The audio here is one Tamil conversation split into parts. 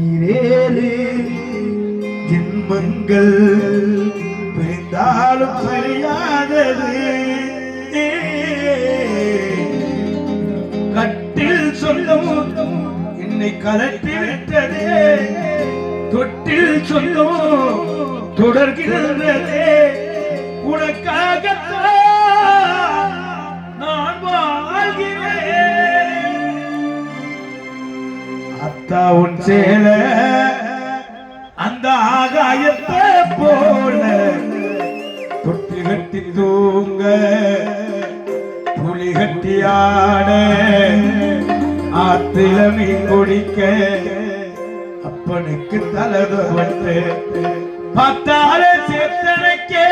ஈரேழு ஜென்மங்கள் பிரிந்தாலும் பிரியாதது கட்டில் சொல்லும் என்னை கலட்டி விட்டதே தொட்டில் சொல்லும் தொடர்கிறதே உனக்காகத்தான் நான் வாழ்கிறேன் அத்தா உன் சேல அந்த ஆகாயத்தை போல தொட்டி கட்டி தூங்க புலி கட்டி ஆட ஆத்தில மீன் குடிக்க அப்பனுக்கு தலது பார்த்தாலே சேத்தனைக்கே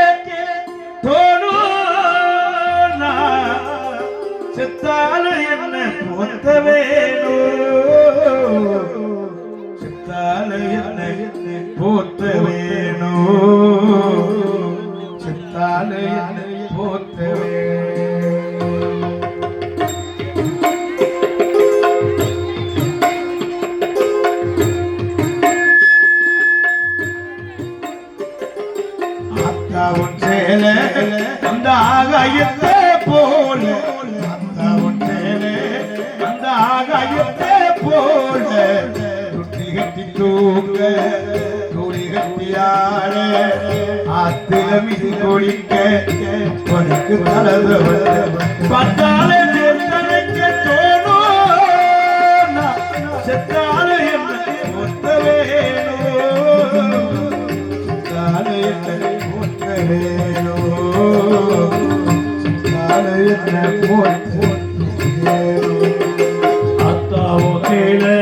தோணும் செத்தாலும் என்ன போத்த வேணும் செத்தாலும் என்ன போத்த வேணும் செத்தாலும் என்ன போத்த உன் சேல அந்த ஆகாயத்தை போல அந்த உன் சேல அந்த ஆகாயத்தை போல துட்டி கட்டி தூங்க துணி கட்டி ஆட ஆத்தில மீது கொடிக்க உனக்கு தலது பத்தாலே தோணும் செத்தாலே ஒத்த வேணும் செத்தாலே அத்தாவோ கேளே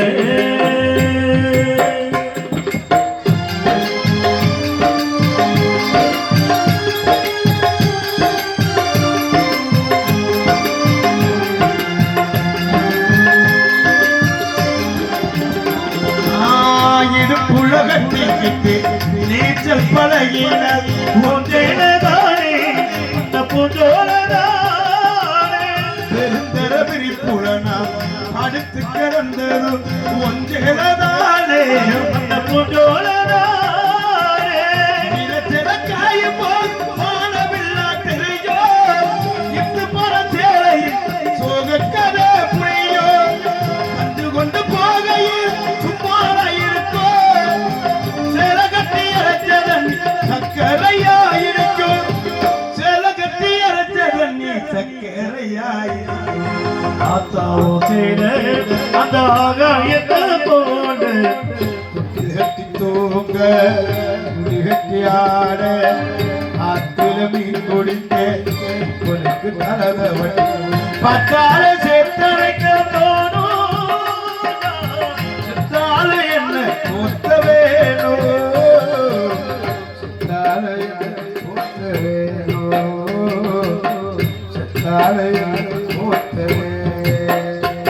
இடுப்புள்ள கட்டிக்கிட்டு நீச்சல் பழகின ஒன்றேனதானே அந்த பூஞ்சோலதானே பெருந்தர பிரிப்புலனா அடுத்து கிடந்தது ஒன்றேனதானே அந்த பூஞ்சோலதானே நிலத்திறக்காய போல் மானவில்லா தெரிஞ்சோ இட்டு போற சேலையில் சோக கதை புரியோ கண்டு கொண்டு போகையில் சும்மாற இருக்கோ சக்கரையாயிருக்கும் சேல கட்டி அரைச்சதன் நீ சக்கரையாயிருக்கும் ஆத்தாவோ சேல அந்த ஆகாயத்தை போல துட்டி கட்டி தூங்க துடி கட்டி ஆட ஆத்தில மீன் குடிக்க உனக்கு தலத பார்த்தாலே